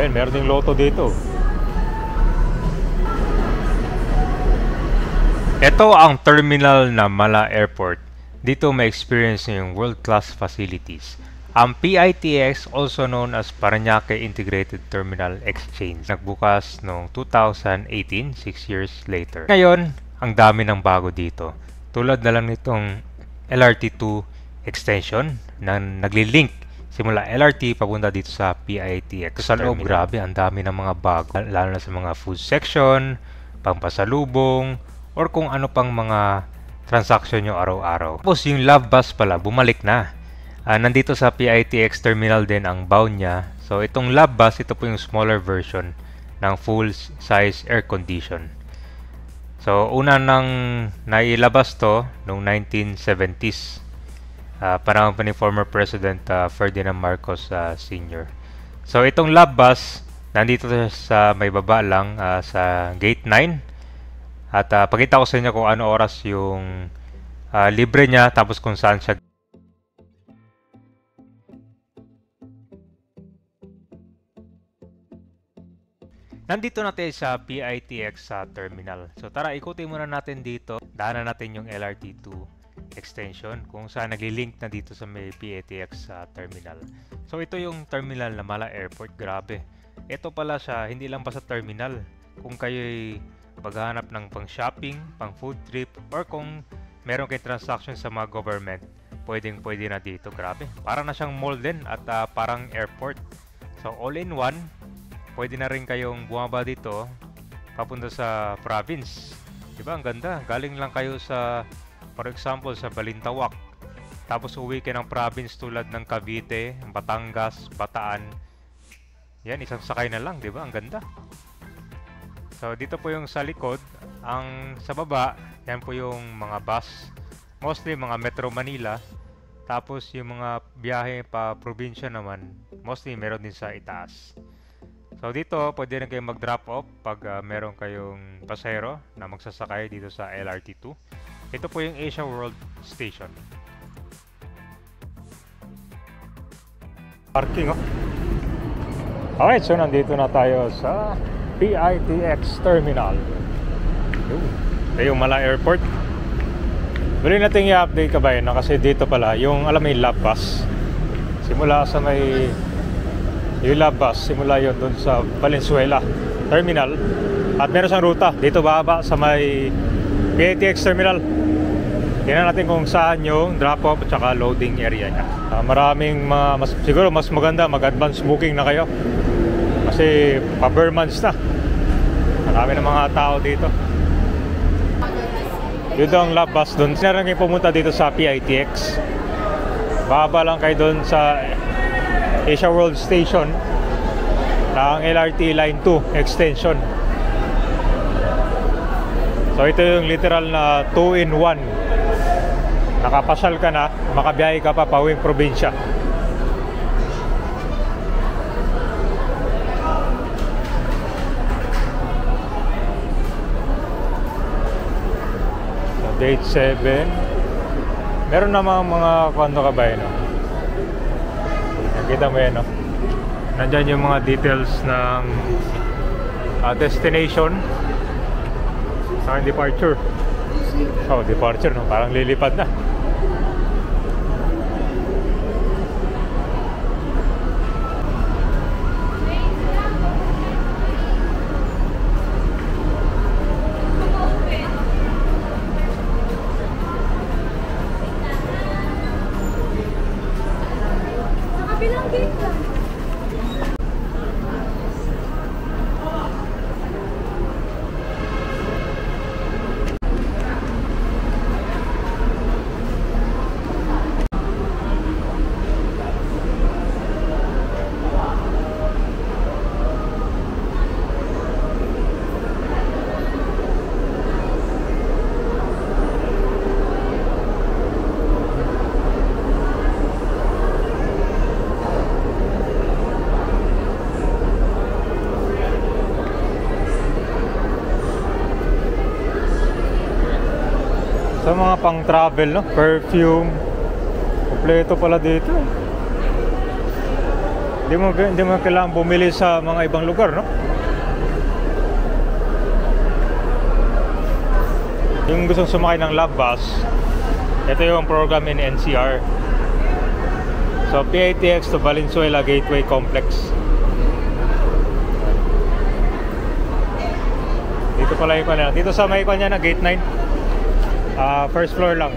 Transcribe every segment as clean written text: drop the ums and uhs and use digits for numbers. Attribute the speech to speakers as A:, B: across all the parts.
A: Ayun, meron ding Lotto dito. Ito ang terminal na Mala Airport. Dito may experience nyo yung world-class facilities. Ang PITX, also known as Parañaque Integrated Terminal Exchange, nagbukas noong 2018, 6 years later. Ngayon, ang dami ng bago dito. Tulad na lang nitong LRT2 extension na nagli-link simula LRT papunta dito sa PITX. Sa loob, grabe, ang dami ng mga bago. Lalo na sa mga food section, pampasalubong, or kung ano pang mga transaction nyo araw-araw. Tapos yung Love Bus pala, bumalik na. Nandito sa PITX terminal din ang bound niya. So itong Love Bus, ito po yung smaller version ng full size air condition. So una nang nailabas to noong 1970s. Panahon pa ni former President Ferdinand Marcos Sr. So itong Love Bus, nandito sa may baba lang sa gate 9. At pakita ko sa inyo kung ano oras yung libre niya, tapos kung saan siya. Nandito natin sa PITX terminal. So tara, ikutin muna natin dito. Daanan natin yung LRT2 extension kung saan nagli-link na dito sa may PITX terminal. So ito yung terminal na Mala Airport. Grabe. Ito pala siya, hindi lang basta terminal. Kung kayo'y paghahanap ng pang-shopping, pang-food trip, or kung meron kayong transaction sa mga government, pwede na dito. Grabe. Parang na siyang mall din at parang airport. So all-in-one. Pwede na rin kayong bumaba dito papunta sa province. Diba? Ang ganda. Galing lang kayo sa, for example, sa Balintawak. Tapos uwi kayo ng province tulad ng Cavite, Batangas, Bataan. Yan, isang sakay na lang. Diba? Ang ganda. So, dito po yung sa likod. Ang sa baba, yan po yung mga bus. Mostly mga Metro Manila. Tapos yung mga biyahe pa probinsya naman, mostly meron din sa itaas. So dito, pwede rin kayong mag-drop off pag meron kayong pasahero na magsasakay dito sa LRT2. Ito po yung Asia World Station. Parking, oh. Alright, so nandito na tayo sa PITX Terminal. Ito yung Mala Airport. Bili natin i-update ka ba yun? Kasi dito pala, yung alam mo yung Love Bus. Simula sa may yung Love Bus, simula yun dun sa Valenzuela Terminal. At meron siyang ruta. Dito baba sa may PITX Terminal. Tingnan natin kung saan yung drop-off at saka loading area niya. Maraming siguro mas maganda mag-advance booking na kayo. Kasi pa-per months na. Marami ng mga tao dito. Yun daw ang Love Bus dun. Sinaran kayo pumunta dito sa PITX. Baba lang kayo dun sa Asia World Station ng LRT Line 2 extension. So ito yung literal na 2-in-1. Nakapasyal ka na, makabiyahe ka pa pauwing probinsya. So date 7. Meron namang mga kwento ka ba yun? Kita mo yan, no? Nandyan yung mga details ng destination sa departure. Oh, departure, no? Parang lilipad na. Sa mga pang travel, no? Perfume. Kompleto pala dito. Hindi mo kailangan bumili sa mga ibang lugar, no? Yung gustong sumakay ng love bus, ito yung program in NCR. So PITX to Valenzuela Gateway Complex. Dito pala yung kanya. Dito sa may kanya na gate 9. First floor lang.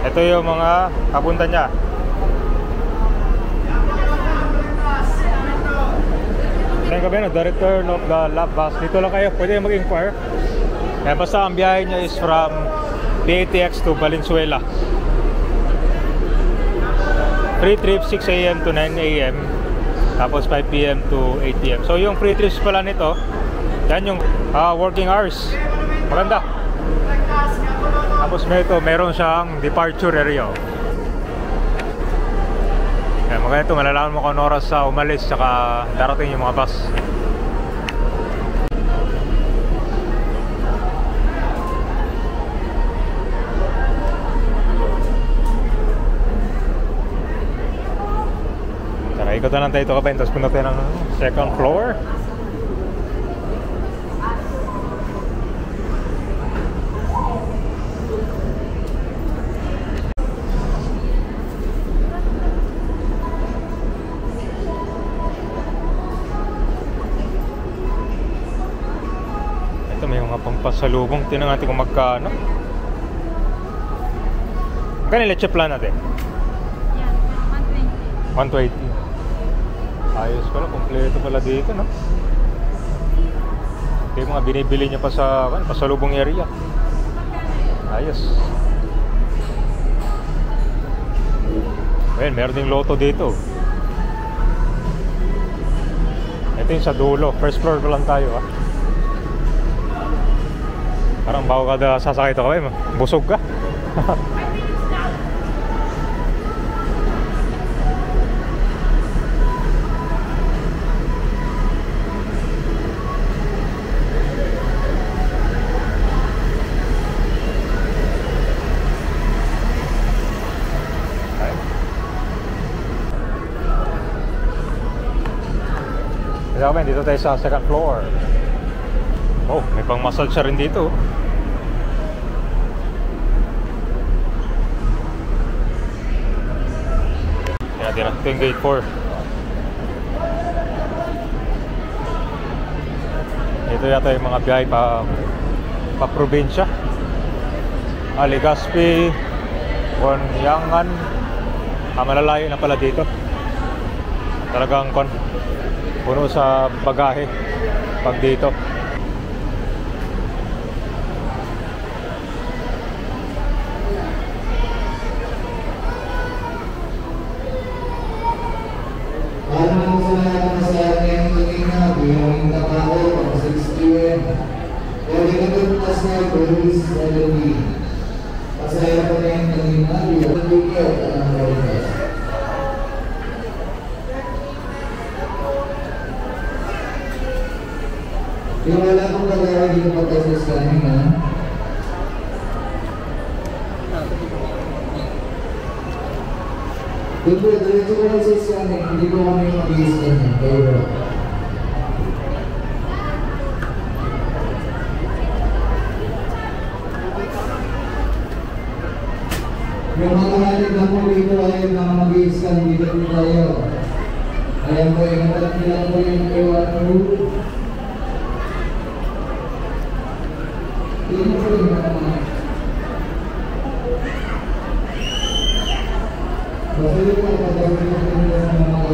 A: Ito yung mga kapunta niya. Ngayon gabi na, the return of the love bus. Dito lang kayo, pwede mag-inquire. Basta ang biyahe niya is from PITX to Valenzuela. Free trip 6 AM to 9 AM. Tapos 5 PM to 8 PM. So yung free trips pala nito, yan yung working hours. Maganda. Tapos meron siyang departure area. Yan, maganda ito. Malalaman mo kung oras sa umalis saka darating yung mga bus. Tara, ikot na lang tayo ito kabayan. Tapos punta tayo ng second floor. May mga pampasalubong. Tingnan natin kung magkano. Magkano yung leche plan natin?
B: Yan, 120.
A: 120. Ayos pala, kompleto pala dito, no? Ito yung mga binibili niya pa sa pasalubong area. Ayos. Ayan, meron ding loto dito. Ito yung sa dulo. First floor pa lang tayo, ha? Parang bago kada sasakay ito kami, busog ka. Kaya kami, dito tayo sa second floor. Oh, may pang massage rin dito. Ito yung gate 4. Ito yata yung mga biyahe pa probinsya. Legazpi, Gonyangan. Malalayo na pala dito. Talagang puno sa bagahe pag dito.
C: Yung wala kong gagawin dito pa tayo sa scanning, ha? Diretso ko lang sa scanning, hindi ko kami mag-i-scan yan. Kaya yung mga halit na po dito ay mga mag-i-scan dito po tayo. Ayan po, yung nila po yung ewan rule. Ini po yung mga kasi po pagkakit natin ng mga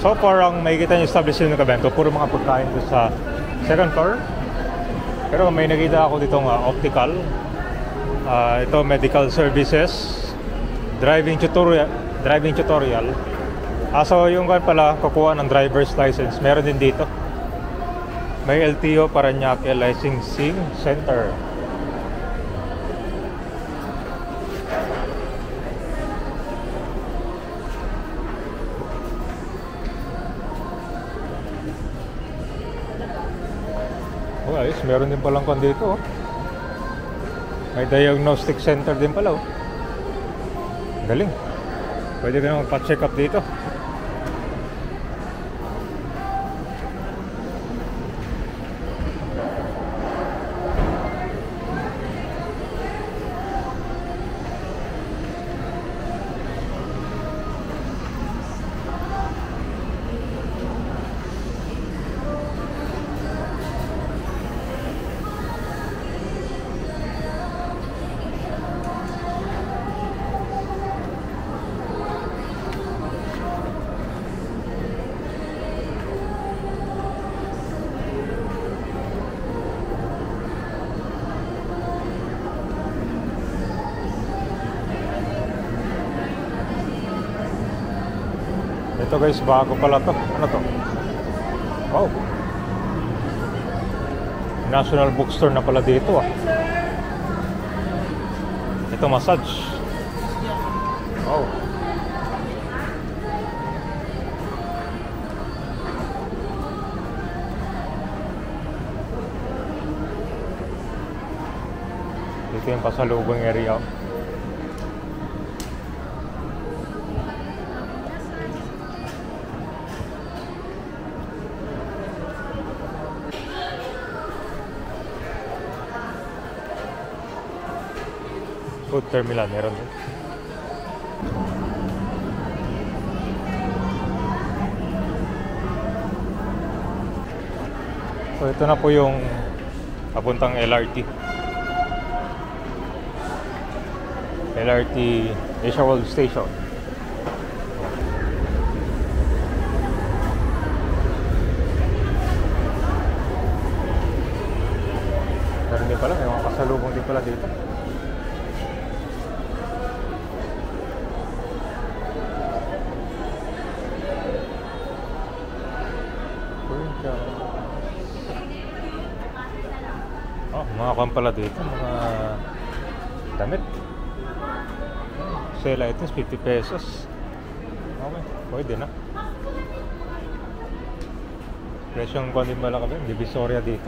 A: So far, ang makikita niyo establishment ng Kabento, puro mga pagkain doon sa second floor. Pero may nakita ako ditong optical. Ito, medical services, driving tutorial. So yung kan pala, kukuha ng driver's license, meron din dito. May LTO Parañaque Licensing Center. Oh, ayos, meron din palang kan dito. May diagnostic center din pala. Galing. Pwede ka naman pa-check up dito. Ito guys, bago pala to. Ano to? Wow. National Bookstore na pala dito Ito, massage. Wow. Dito yung pasalubong area. Food terminal, meron din. So ito na po yung papuntang LRT Asia World Station. Meron din pala, may mga kasalubong din pala dito. Mga kan pala dito, mga damit. Sale items, 50 pesos. Okay, pwede na. Presyong kung din pala kami, Divisoria dito.